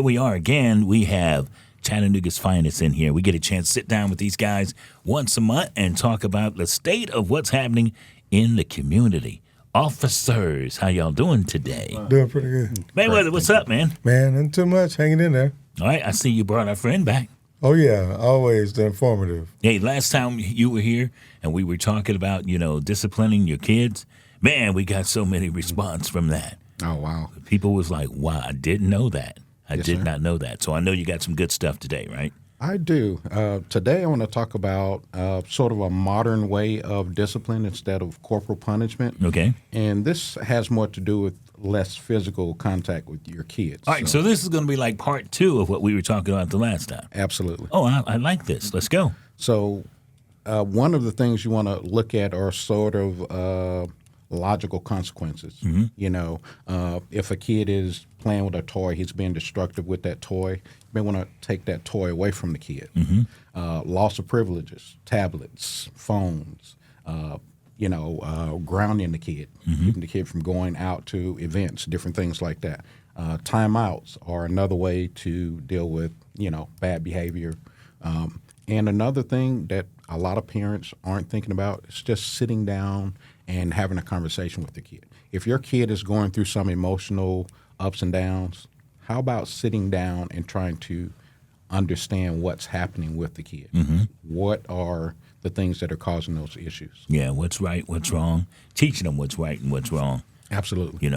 here we are again. We have Chattanooga's finest in here. We get a chance to sit down with these guys once a month and talk about the state of what's happening in the community. Officers, how y'all doing today? Doing pretty good. Mayweather, what's up, man? Man, not too much. Hanging in there. All right, I see you brought our friend back. Oh, yeah. Always the informative. Hey, last time you were here and we were talking about, disciplining your kids, man, we got so many response from that. Oh, wow. People was like, wow, I didn't know that. I Yes, did sir. not know that. So I know you got some good stuff today, right? I do. Today I want to talk about sort of a modern way of discipline instead of corporal punishment. Okay. And this has more to do with less physical contact with your kids. All right, so this is going to be like part 2 of what we were talking about the last time. Absolutely. Oh, I like this. Let's go. So one of the things you want to look at are sort of logical consequences. If a kid is playing with a toy, he's being destructive with that toy, you may want to take that toy away from the kid. Loss of privileges, tablets, phones, grounding the kid, keeping the kid from going out to events, different things like that. Timeouts are another way to deal with, bad behavior. And another thing that a lot of parents aren't thinking about is just sitting down and having a conversation with the kid. If your kid is going through some emotional ups and downs, how about sitting down and trying to understand what's happening with the kid? What are the things that are causing those issues? Yeah, what's right, what's wrong, teaching them what's right and what's wrong. Absolutely.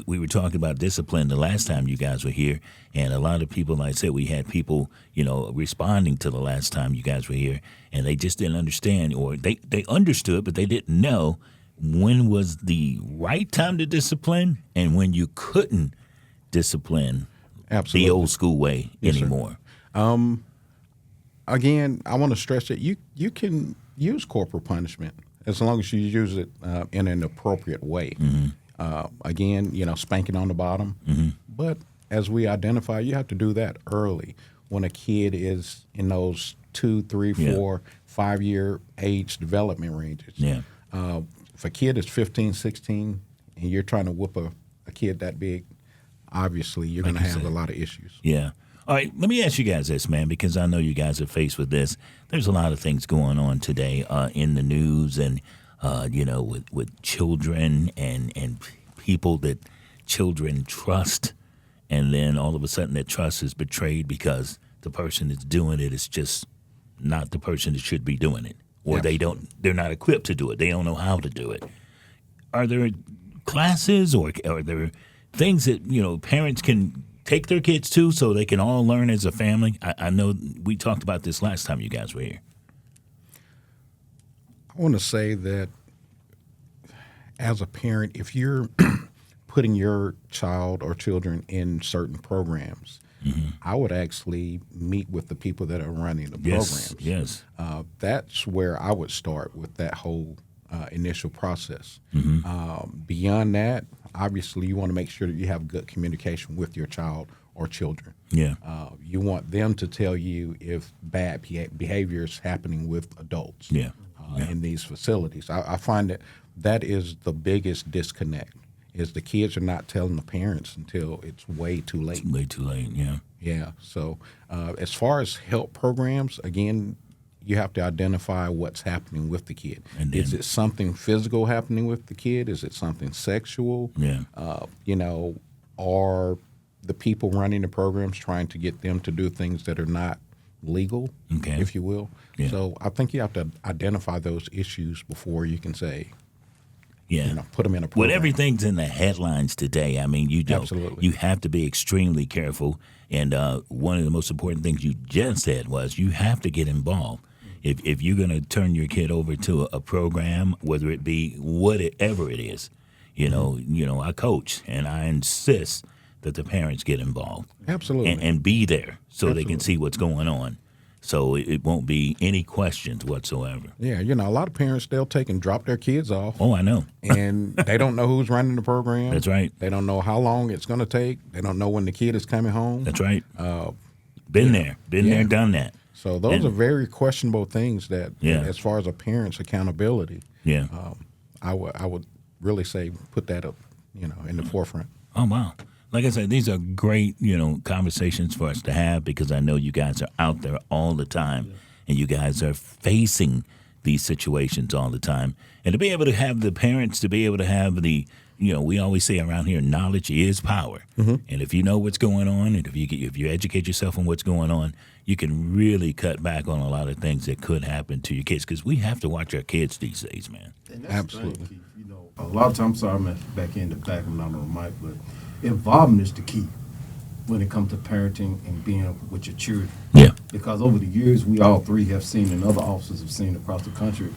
We were talking about discipline the last time you guys were here, and a lot of people, like I said, we had people, responding to the last time you guys were here, and they just didn't understand, or they understood, but they didn't know when was the right time to discipline and when you couldn't discipline Absolutely. the old school way Yes, sir. anymore. Again, I want to stress that you can use corporal punishment as long as you use it in an appropriate way. Again, spanking on the bottom. But as we identify, you have to do that early when a kid is in those 2, 3, 4, 5-year age development ranges. Yeah. If a kid is 15, 16, and you're trying to whoop a kid that big, obviously you're going to have a lot of issues. Yeah. All right, let me ask you guys this, man, because I know you guys are faced with this. There's a lot of things going on today in the news and, with children and people that children trust, and then all of a sudden that trust is betrayed because the person that's doing it is just not the person that should be doing it, or they're not equipped to do it. They don't know how to do it. Are there classes or are there things that, parents can take their kids to so they can all learn as a family? I know we talked about this last time you guys were here. I want to say that as a parent, if you're putting your child or children in certain programs, I would actually meet with the people that are running the programs. Yes. That's where I would start with that whole initial process. Beyond that, obviously, you want to make sure that you have good communication with your child or children. Yeah. You want them to tell you if bad behavior is happening with adults in these facilities. I find that is the biggest disconnect, is the kids are not telling the parents until it's way too late. It's way too late, yeah. Yeah. So as far as help programs, again, you have to identify what's happening with the kid. And then, is it something physical happening with the kid? Is it something sexual? Yeah. Are the people running the programs trying to get them to do things that are not legal, if you will? Yeah. So I think you have to identify those issues before you can say, Yeah. put them in a program. Well, everything's in the headlines today. I mean, Absolutely. You have to be extremely careful. And one of the most important things you just said was you have to get involved. If you're going to turn your kid over to a program, whether it be whatever it is, I coach and I insist that the parents get involved. Absolutely. And be there so they can see what's going on. So it won't be any questions whatsoever. Yeah, a lot of parents, they'll take and drop their kids off. Oh, I know. And they don't know who's running the program. That's right. They don't know how long it's going to take. They don't know when the kid is coming home. That's right. Been there, done that. So those are very questionable things that, as far as a parent's accountability, I would really say put that up, in the forefront. Oh, wow. Like I said, these are great, conversations for us to have because I know you guys are out there all the time and you guys are facing these situations all the time. And to be able to have the parents, to be able to have we always say around here, knowledge is power. And if you know what's going on and if you educate yourself on what's going on, you can really cut back on a lot of things that could happen to your kids because we have to watch our kids these days, man. And that's Absolutely. the thing, Keith, a lot of times, sorry, I'm back in the back, I'm not on the mic, but involvement is the key when it comes to parenting and being with your children. Yeah. Because over the years, we all three have seen, and other officers have seen across the country,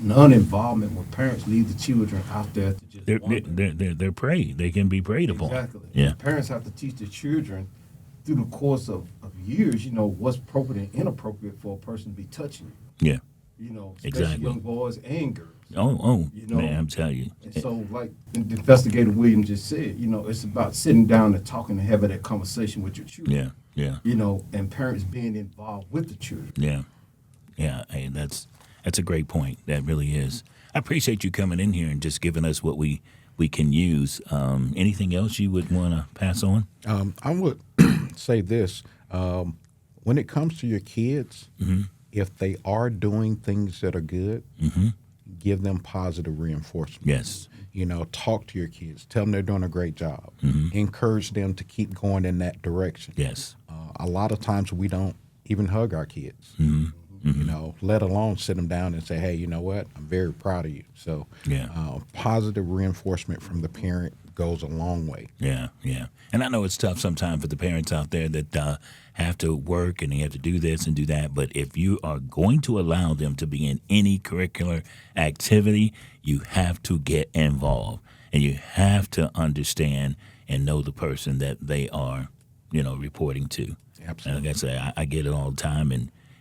non-involvement when parents leave the children out there to just wander. They're prey. They can be preyed upon. Exactly. Yeah. Parents have to teach the children through the course of years, what's appropriate and inappropriate for a person to be touching you. Yeah. Especially Exactly. young boys and girls. Man, I'm telling you. And so, like Investigator Williams just said, it's about sitting down and talking and having that conversation with your children. Yeah. And parents being involved with the children. Yeah. Hey, that's a great point. That really is. I appreciate you coming in here and just giving us what we can use. Anything else you would want to pass on? I would say this. When it comes to your kids, if they are doing things that are good, give them positive reinforcement. Yes. Talk to your kids. Tell them they're doing a great job. Encourage them to keep going in that direction. Yes. A lot of times we don't even hug our kids. Let alone sit them down and say, hey, you know what? I'm very proud of you. So positive reinforcement from the parent goes a long way. Yeah. And I know it's tough sometimes for the parents out there that have to work and they have to do this and do that. But if you are going to allow them to be in any curricular activity, you have to get involved. And you have to understand and know the person that they are, reporting to. Absolutely. And like I say, I get it all the time.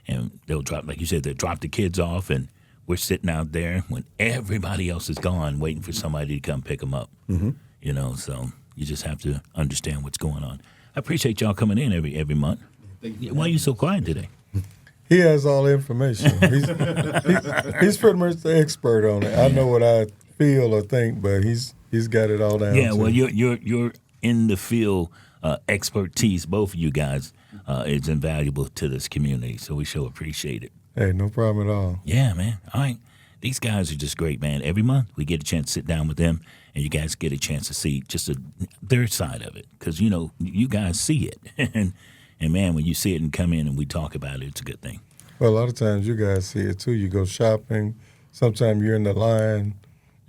And they'll drop, like you said, they'll drop the kids off and we're sitting out there when everybody else is gone waiting for somebody to come pick them up. So you just have to understand what's going on. I appreciate y'all coming in every month. Why are you so quiet today? He has all the information. He's pretty much the expert on it. I know what I feel or think, but he's got it all down. Yeah, too. well, you're in the field expertise. Both of you guys is invaluable to this community, so we sure appreciate it. Hey, no problem at all. Yeah, man. All right. These guys are just great, man. Every month we get a chance to sit down with them, and you guys get a chance to see just their side of it. Because, you guys see it. and, man, when you see it and come in and we talk about it, it's a good thing. Well, a lot of times you guys see it, too. You go shopping. Sometimes you're in the line,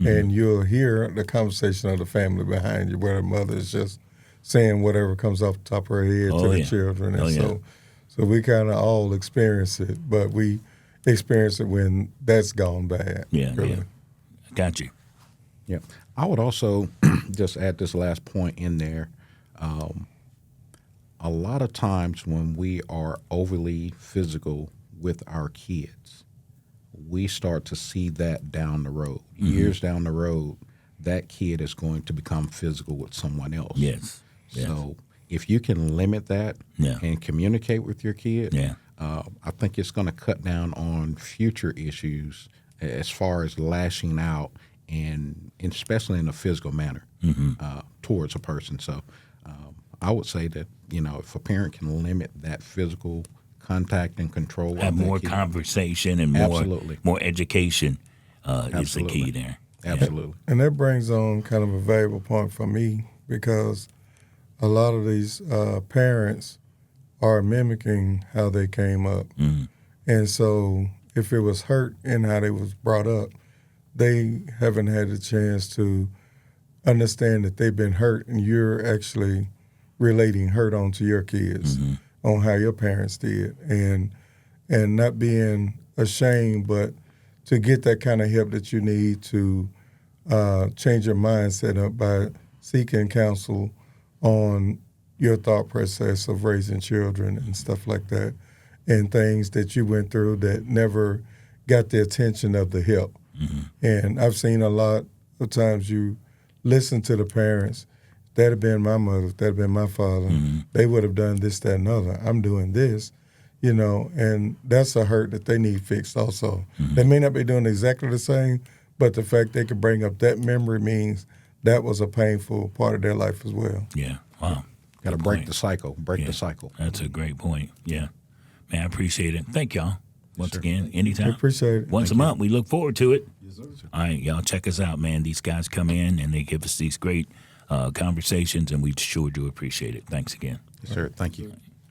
and you'll hear the conversation of the family behind you where the mother is just saying whatever comes off the top of her head to the children. And so we kind of all experience it, but we experience it when that's gone bad. Yeah, really. yeah. Got you. Yeah. I would also just add this last point in there. A lot of times when we are overly physical with our kids, we start to see that down the road. Years down the road, that kid is going to become physical with someone else. Yes. So if you can limit that and communicate with your kid, I think it's going to cut down on future issues as far as lashing out and especially in a physical manner towards a person. So I would say that, if a parent can limit that physical contact and control. Have more conversation and more education is the key there. Absolutely. And that brings on kind of a valuable point for me because a lot of these parents are mimicking how they came up. And so if it was hurt in how they was brought up, they haven't had a chance to understand that they've been hurt and you're actually relating hurt onto your kids on how your parents did. And not being ashamed, but to get that kind of help that you need to change your mindset up by seeking counsel on your thought process of raising children and stuff like that, and things that you went through that never got the attention of the help. And I've seen a lot of times you listen to the parents. That'd have been my mother, that'd have been my father. They would have done this, that, and other. I'm doing this, and that's a hurt that they need fixed also. They may not be doing exactly the same, but the fact they could bring up that memory means that was a painful part of their life as well. Yeah, Wow. Got to Good break point. the cycle. Break Yeah, the cycle. That's a great point. Yeah. Man, I appreciate it. Thank y'all. Once sir. again, anytime. Appreciate it. Once a month. We look forward to it. Yes, sir. All right, y'all check us out, man. These guys come in and they give us these great conversations, and we sure do appreciate it. Thanks again. Yes, sir. Thank you.